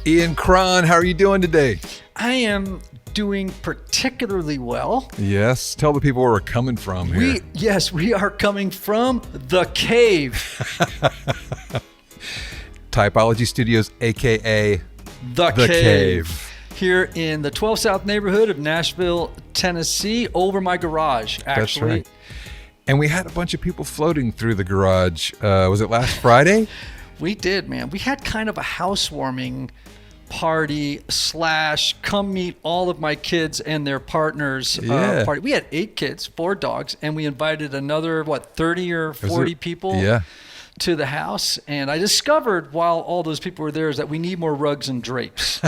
Ian Cron, how are you doing today? I am doing particularly well. Yes, tell the people where we're coming from here. We are coming from the cave. Typology Studios, aka The Cave. Here in the 12 South neighborhood of Nashville, Tennessee, over my garage, actually. That's right. And we had a bunch of people floating through the garage. Was it last Friday? We did, man. We had kind of a housewarming party / come meet all of my kids and their partners party. We had 8 kids, 4 dogs, and we invited another, 30 or 40 people to the house. And I discovered while all those people were there is that we need more rugs and drapes.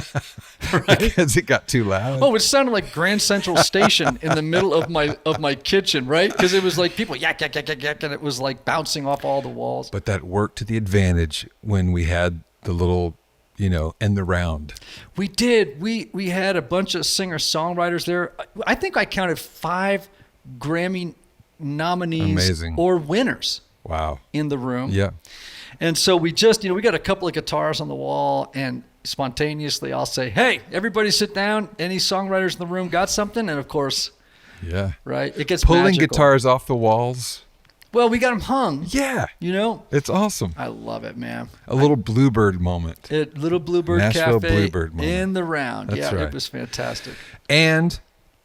Right? Because it got too loud. Oh, it sounded like Grand Central Station in the middle of my kitchen, right? Because it was like people yak, yak, yak, yak, yak, and it was like bouncing off all the walls. But that worked to the advantage when we had the little, end the round. We did. We had a bunch of singer-songwriters there. I think I counted 5 Grammy nominees or winners. Wow. In the room. Yeah. And so we just, we got a couple of guitars on the wall, and spontaneously I'll say, hey, everybody sit down. Any songwriters in the room got something? And of course, right? It gets pulling magical. Guitars off the walls. Well, we got them hung. Yeah. It's awesome. I love it, man. A little Bluebird moment. Little Bluebird Nashville Cafe Bluebird moment. in the round. That's right. It was fantastic. And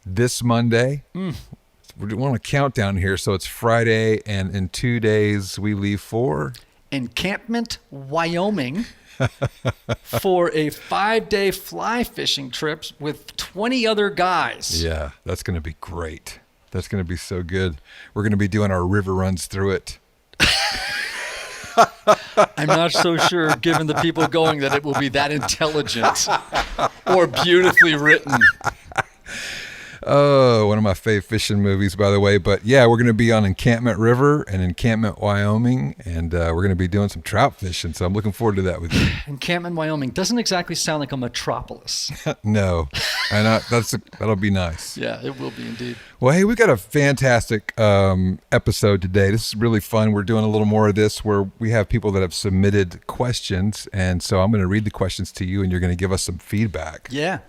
this Monday, we want a countdown here. So it's Friday, and in 2 days we leave for Encampment, Wyoming, for a 5-day fly fishing trip with 20 other guys. Yeah, that's going to be great. That's going to be so good. We're going to be doing our river runs through it. I'm not so sure, given the people going, that it will be that intelligent or beautifully written. Oh, one of my fave fishing movies, by the way. But yeah, we're going to be on Encampment River and Encampment, Wyoming, and we're going to be doing some trout fishing. So I'm looking forward to that with you. Encampment, Wyoming doesn't exactly sound like a metropolis. No, and that'll be nice. Yeah, it will be indeed. Well, hey, we got a fantastic episode today. This is really fun. We're doing a little more of this where we have people that have submitted questions, and so I'm going to read the questions to you, and you're going to give us some feedback. Yeah.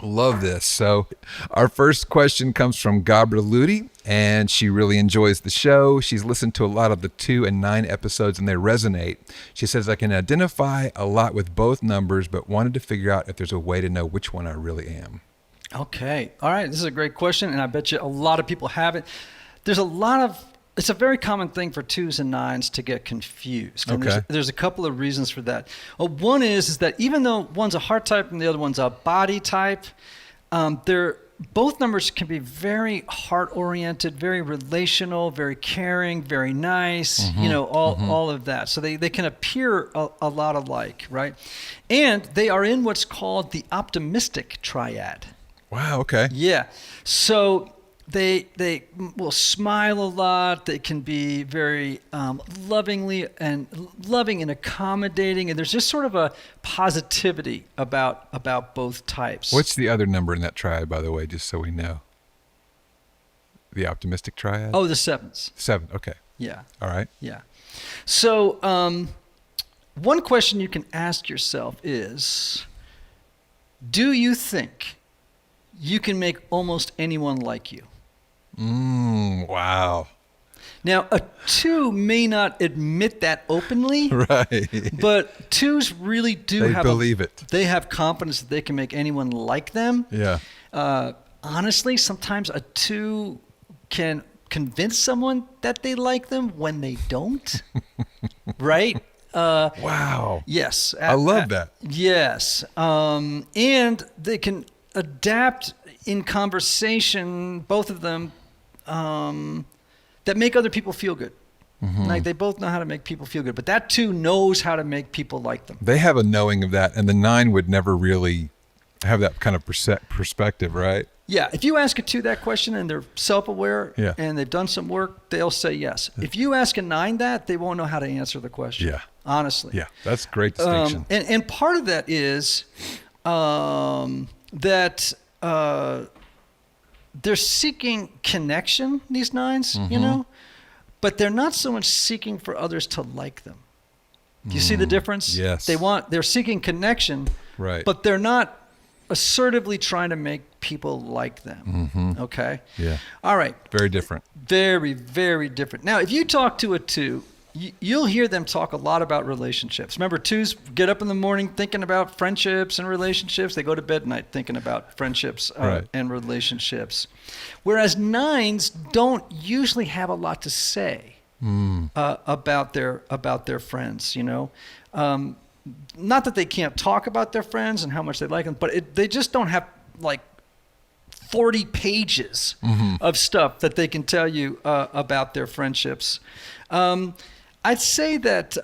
Love this. So our first question comes from Gabra Ludi, and she really enjoys the show. She's listened to a lot of the 2 and 9 episodes, and they resonate. She says, I can identify a lot with both numbers, but wanted to figure out if there's a way to know which one I really am. Okay. All right. This is a great question, and I bet you a lot of people have it. It's a very common thing for 2s and 9s to get confused. And there's a couple of reasons for that. One is that even though one's a heart type and the other one's a body type, both numbers can be very heart-oriented, very relational, very caring, very nice, all of that. So they can appear a lot alike, right? And they are in what's called the optimistic triad. Wow, okay. Yeah. So they will smile a lot. They can be very loving and accommodating, and there's just sort of a positivity about both types. What's the other number in that triad, by the way, just so we know? The optimistic triad? Oh, the 7s. 7, okay. Yeah. All right. Yeah. So one question you can ask yourself is, do you think you can make almost anyone like you? Wow. Now, a 2 may not admit that openly, right? But 2s really do believe it. They have confidence that they can make anyone like them. Yeah. Honestly, sometimes a 2 can convince someone that they like them when they don't. Right? Wow. Yes. I love that. Yes. And they can adapt in conversation, both of them, that make other people feel good. Mm-hmm. Like they both know how to make people feel good, but that 2 knows how to make people like them. They have a knowing of that, and the 9 would never really have that kind of perspective, right? Yeah. If you ask a 2 that question and they're self-aware and they've done some work, they'll say yes. If you ask a 9 that, they won't know how to answer the question. Yeah. Honestly. Yeah. That's a great distinction. And part of that is that they're seeking connection, these 9s, but they're not so much seeking for others to like them. Do you see the difference? Yes. They're seeking connection, Right. But they're not assertively trying to make people like them. Okay? Yeah. All right. Very different. Very, very different. Now, if you talk to a 2, you'll hear them talk a lot about relationships. Remember, 2s get up in the morning thinking about friendships and relationships. They go to bed at night thinking about friendships and relationships. Whereas 9s don't usually have a lot to say about their friends, you know. Not that they can't talk about their friends and how much they like them, but they just don't have like 40 pages of stuff that they can tell you about their friendships. I'd say that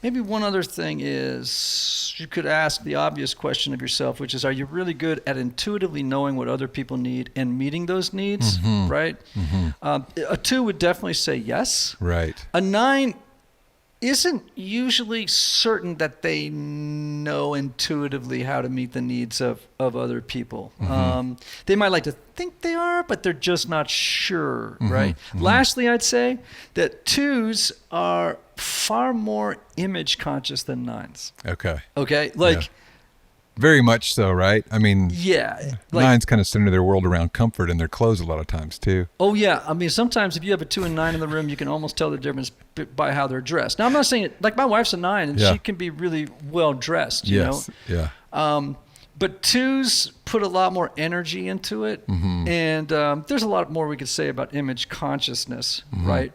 maybe one other thing is you could ask the obvious question of yourself, which is, are you really good at intuitively knowing what other people need and meeting those needs, right? A 2 would definitely say yes. Right. A 9 isn't usually certain that they know intuitively how to meet the needs of other people. They might like to think they are, but they're just not sure, right? Lastly, I'd say that 2s are far more image conscious than 9s. Okay? Like... Yeah. Very much so, right? I mean, yeah, 9s kind of center their world around comfort in their clothes a lot of times too. Oh yeah, I mean sometimes if you have a 2 and 9 in the room, you can almost tell the difference by how they're dressed. Now I'm not saying it like my wife's a 9 and she can be really well dressed, you know. Yeah. But 2s put a lot more energy into it, and there's a lot more we could say about image consciousness, right?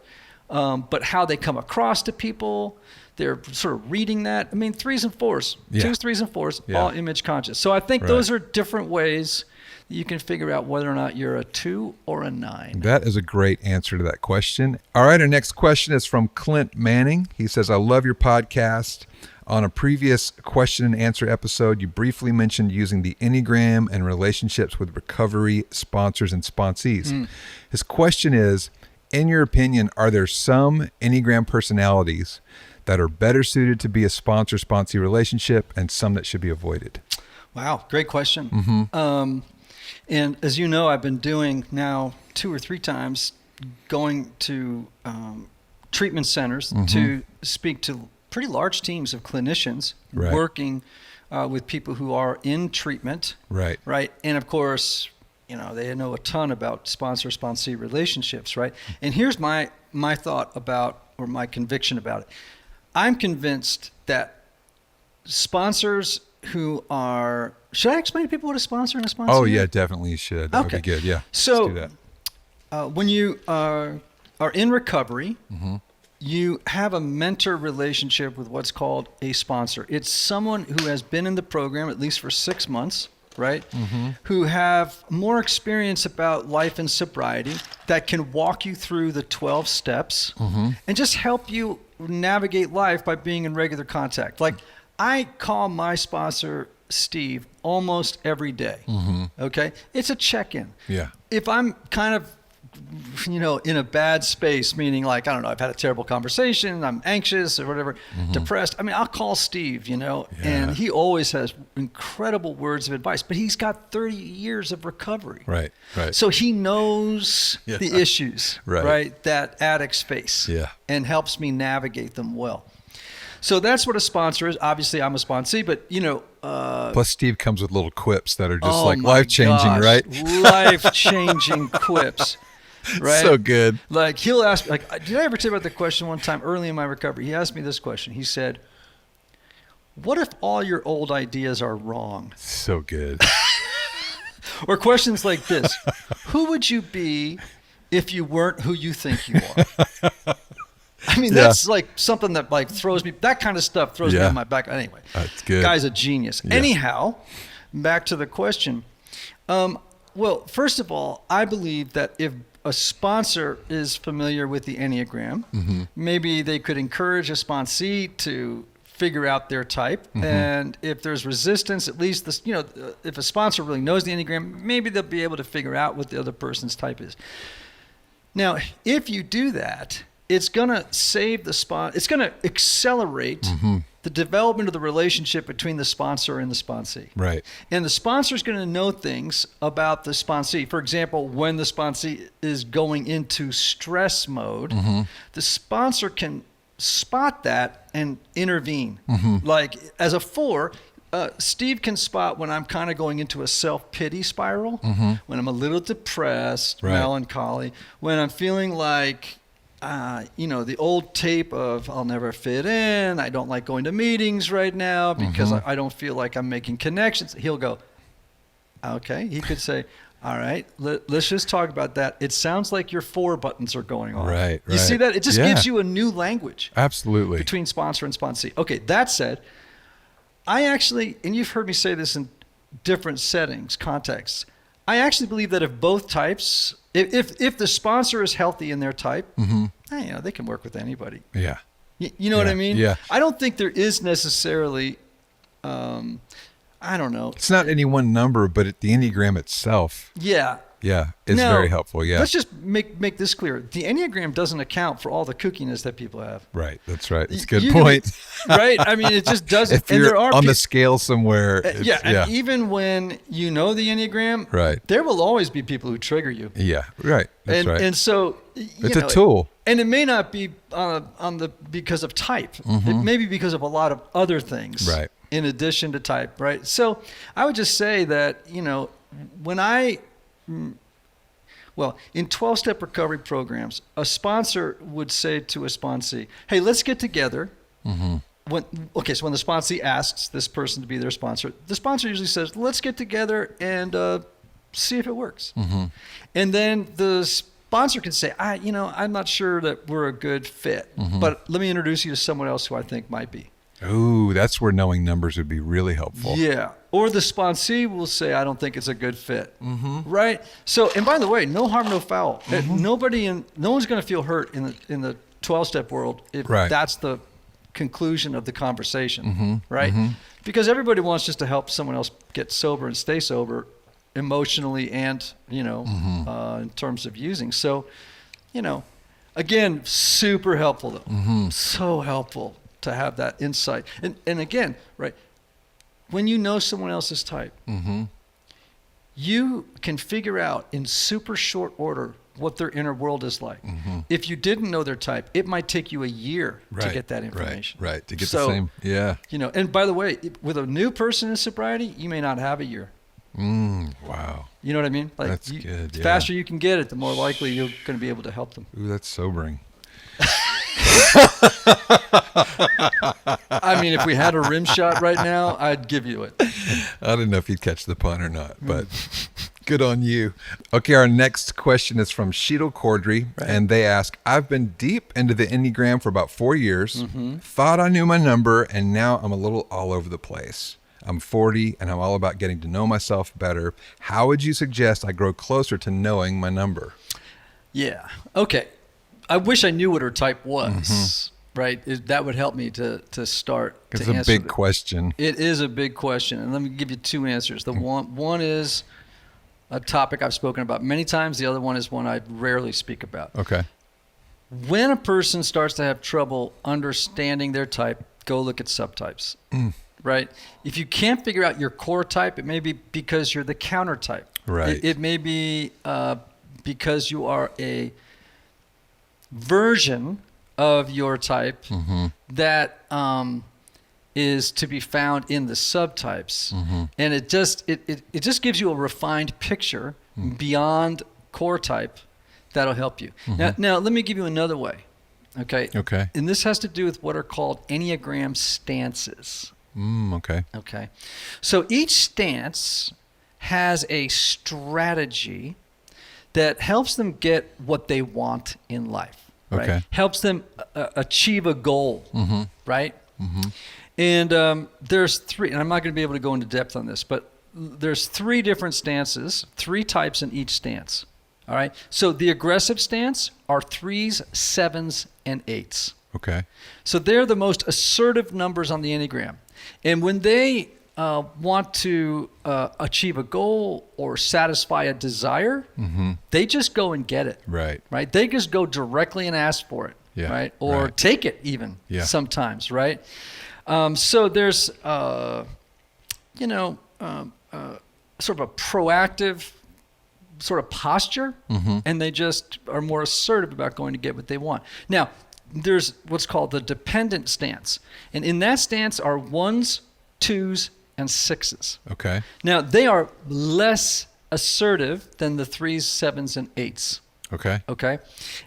But how they come across to people. They're sort of reading that. I mean, 3s and 4s, 2s, 3s, and 4s, all image conscious. So I think those are different ways that you can figure out whether or not you're a 2 or a 9. That is a great answer to that question. All right, our next question is from Clint Manning. He says, I love your podcast. On a previous question and answer episode, you briefly mentioned using the Enneagram and relationships with recovery sponsors and sponsees. His question is, in your opinion, are there some Enneagram personalities that are better suited to be a sponsor-sponsee relationship and some that should be avoided? Wow, great question. And as you know, I've been doing now 2 or 3 times going to treatment centers to speak to pretty large teams of clinicians working with people who are in treatment. Right. And of course, you know, they know a ton about sponsor-sponsee relationships, right? And here's my thought about, or my conviction about it. I'm convinced that sponsors who are... Should I explain to people what a sponsor and a sponsee Oh, is? yeah, definitely you should. That would be good, yeah. So, let's do that. When you are in recovery, you have a mentor relationship with what's called a sponsor. It's someone who has been in the program at least for 6 months, right? Who have more experience about life and sobriety, that can walk you through the 12 steps and just help you navigate life by being in regular contact. Like, I call my sponsor Steve almost every day. Okay? It's a check-in. Yeah. If I'm kind of, you know, in a bad space, meaning like, I don't know, I've had a terrible conversation, I'm anxious or whatever, depressed, I mean, I'll call Steve, you know, and he always has incredible words of advice, but he's got 30 years of recovery. Right. So he knows the issues, right, that addicts face and helps me navigate them well. So that's what a sponsor is. Obviously, I'm a sponsee, but, you know... Plus, Steve comes with little quips that are just like life-changing, right? Life-changing quips. Right? So good. Like, he'll ask me, like, did I ever tell you about the question one time early in my recovery? He asked me this question. He said, what if all your old ideas are wrong? So good. Or questions like this. Who would you be if you weren't who you think you are? I mean, that's like something that like throws me, that kind of stuff throws me on my back. Anyway, that's good. Guy's a genius. Yeah. Anyhow, back to the question. Well, first of all, I believe that if a sponsor is familiar with the Enneagram, maybe they could encourage a sponsee to figure out their type. And if there's resistance, at least this, you know, if a sponsor really knows the Enneagram, maybe they'll be able to figure out what the other person's type is. Now, if you do that, it's going to save the it's going to accelerate the development of the relationship between the sponsor and the sponsee. Right. And the sponsor is going to know things about the sponsee. For example, when the sponsee is going into stress mode, the sponsor can spot that and intervene. Like as a 4, Steve can spot when I'm kind of going into a self-pity spiral, when I'm a little depressed, melancholy, when I'm feeling like, the old tape of I'll never fit in, I don't like going to meetings right now because I don't feel like I'm making connections. He'll go, okay. He could say, all right, let's just talk about that. It sounds like your 4 buttons are going on. Right. You see that? It just gives you a new language. Absolutely. Between sponsor and sponsee. Okay, that said, I actually, and you've heard me say this in different settings, contexts, I actually believe that if both types, if the sponsor is healthy in their type, they can work with anybody. Yeah. You know what I mean? Yeah. I don't think there is necessarily, I don't know. It's not any one number, but the Enneagram itself. Yeah. Yeah, it's very helpful. Yeah. Let's just make this clear. The Enneagram doesn't account for all the kookiness that people have. Right. That's right. That's a good point. Right? I mean, it just doesn't. If you're on the scale somewhere. And even when you know the Enneagram, there will always be people who trigger you. Yeah, right. That's right. And so it's a tool. And it may not be because of type. It may be because of a lot of other things. Right. In addition to type, right? So I would just say that, when in 12-step recovery programs, a sponsor would say to a sponsee, hey, let's get together. So when the sponsee asks this person to be their sponsor, the sponsor usually says, let's get together and see if it works. And then the sponsor can say, I'm not sure that we're a good fit, but let me introduce you to someone else who I think might be. Ooh, that's where knowing numbers would be really helpful. Yeah. Or the sponsee will say, I don't think it's a good fit. Right? So, and by the way, no harm, no foul. No one's going to feel hurt in the 12-step world if that's the conclusion of the conversation. Right? Because everybody wants just to help someone else get sober and stay sober emotionally and, in terms of using. So, again, super helpful though. So helpful to have that insight. And again, right, when you know someone else's type, you can figure out in super short order what their inner world is like. If you didn't know their type, it might take you a year to get that information. Right, to get the same, and by the way, with a new person in sobriety, you may not have a year. Wow. You know what I mean? Like, that's good. The faster you can get it, the more likely you're going to be able to help them. Ooh, that's sobering. I mean, if we had a rim shot right now, I'd give you it. I don't know if you'd catch the pun or not, but good on you. Okay, our next question is from Sheetal Cordry, and they ask, I've been deep into the Enneagram for about 4 years, thought I knew my number, and now I'm a little all over the place. I'm 40, and I'm all about getting to know myself better. How would you suggest I grow closer to knowing my number? Yeah. Okay. I wish I knew what her type was, right? That would help me to start to answer. It's a big question. It is a big question. And let me give you 2 answers. The one is a topic I've spoken about many times. The other one is one I rarely speak about. Okay. When a person starts to have trouble understanding their type, go look at subtypes, right? If you can't figure out your core type, it may be because you're the counter type. Right. It may be because you are a version of your type that is to be found in the subtypes, and it just gives you a refined picture beyond core type that'll help you. Now let me give you another way. Okay. And this has to do with what are called Enneagram stances. Okay. So each stance has a strategy that helps them get what they want in life, right? Helps them achieve a goal, right? And there's 3, and I'm not going to be able to go into depth on this, but there's 3 different stances, 3 types in each stance, all right? So the aggressive stance are 3s, 7s, and 8s. Okay. So they're the most assertive numbers on the Enneagram. And when they want to achieve a goal or satisfy a desire, they just go and get it. Right. They just go directly and ask for it. Right. Or take it even sometimes. Right. So there's, sort of a proactive sort of posture, and they just are more assertive about going to get what they want. Now, there's what's called the dependent stance. And in that stance are 1s, 2s, and 6s. Okay. Now, they are less assertive than the 3s, 7s, and 8s. Okay. Okay.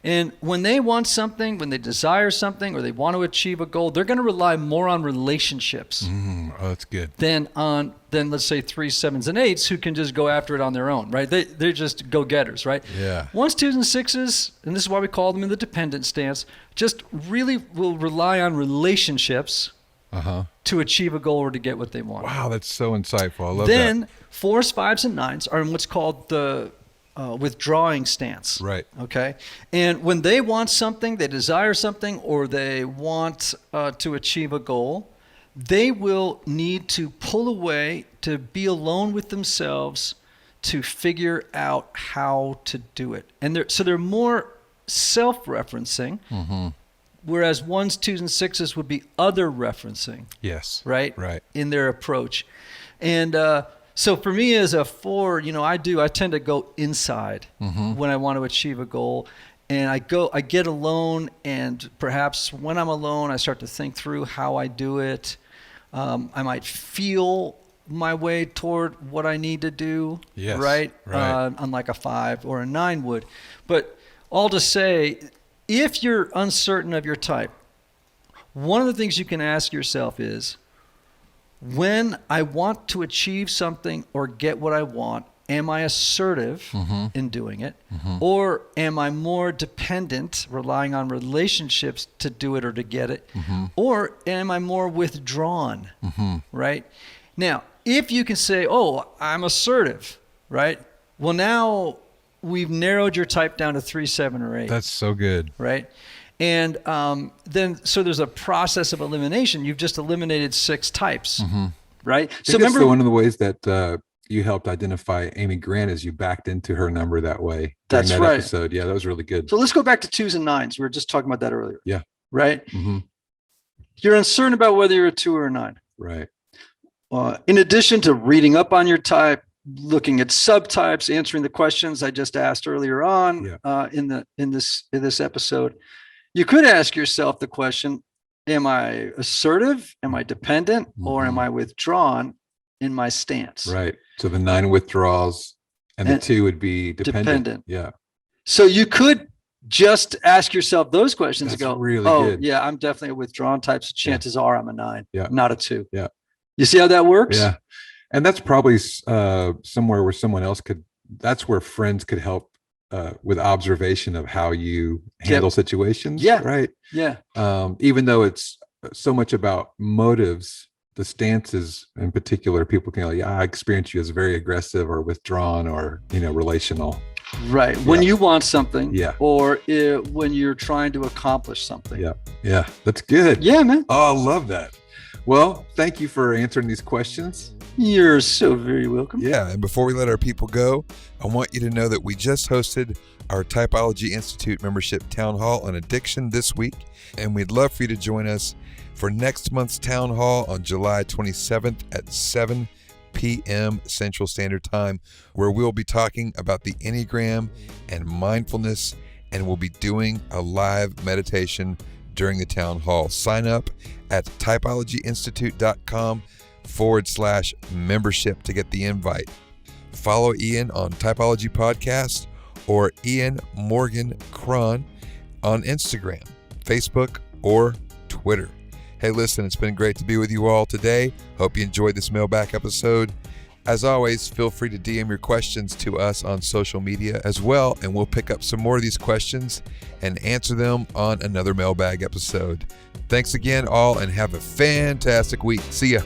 And when they want something, when they desire something, or they want to achieve a goal, they're going to rely more on relationships Oh, that's good. than let's say 3s, 7s, and 8s who can just go after it on their own, right? They're just go-getters, right? Yeah. 1s, 2s, and 6s, and this is why we call them in the dependent stance, just really will rely on relationships to achieve a goal or to get what they want. Wow, that's so insightful. I love Then that. 4s, 5s, and 9s are in what's called the withdrawing stance. Right. Okay. And when they want something, they desire something, or they want to achieve a goal, they will need to pull away, to be alone with themselves, to figure out how to do it. And they're more self-referencing, whereas 1s, 2s, and 6s would be other referencing. Yes. Right? Right. In their approach. And so for me as a 4, I tend to go inside when I want to achieve a goal. And I get alone, and perhaps when I'm alone, I start to think through how I do it. I might feel my way toward what I need to do, Yes, right? right. Unlike a 5 or a 9 would. But all to say, if you're uncertain of your type, one of the things you can ask yourself is, when I want to achieve something or get what I want, am I assertive in doing it? Or am I more dependent, relying on relationships to do it or to get it? Or am I more withdrawn, right? Now, if you can say, oh, I'm assertive, right? Well, now we've narrowed your type down to 3, 7, or 8. That's so good. Right? And so there's a process of elimination. You've just eliminated 6 types, right? So remember, one of the ways that you helped identify Amy Grant is you backed into her number that way during that episode. Yeah, that was really good. So let's go back to 2s and 9s. We were just talking about that earlier. Yeah. Right? You're uncertain about whether you're a 2 or a 9. Right. In addition to reading up on your type, looking at subtypes, answering the questions I just asked earlier on in this episode, you could ask yourself the question, am I assertive? Am I dependent? Or am I withdrawn in my stance? Right. So the 9 withdraws and the 2 would be dependent. Yeah. So you could just ask yourself those questions. That's and go, really oh, good. yeah, I'm definitely a withdrawn type. So chances are I'm a 9, not a 2. Yeah. You see how that works? Yeah. And that's probably somewhere where someone else that's where friends could help with observation of how you handle situations. Yeah. Right. Yeah. Even though it's so much about motives, the stances in particular, people can go, yeah, I experience you as very aggressive or withdrawn or, relational. Right. When you want something. Yeah. Or when you're trying to accomplish something. Yeah. Yeah. That's good. Yeah, man. Oh, I love that. Well, thank you for answering these questions. You're so very welcome. Yeah, and before we let our people go, I want you to know that we just hosted our Typology Institute membership town hall on addiction this week, and we'd love for you to join us for next month's town hall on July 27th at 7 p.m. Central Standard Time, where we'll be talking about the Enneagram and mindfulness, and we'll be doing a live meditation during the town hall. Sign up at typologyinstitute.com/membership to get the invite. Follow Ian on Typology Podcast or Ian Morgan Cron on Instagram, Facebook, or Twitter. Hey, listen, it's been great to be with you all today. Hope you enjoyed this Mailbag episode. As always, feel free to DM your questions to us on social media as well, and we'll pick up some more of these questions and answer them on another Mailbag episode. Thanks again, all, and have a fantastic week. See ya.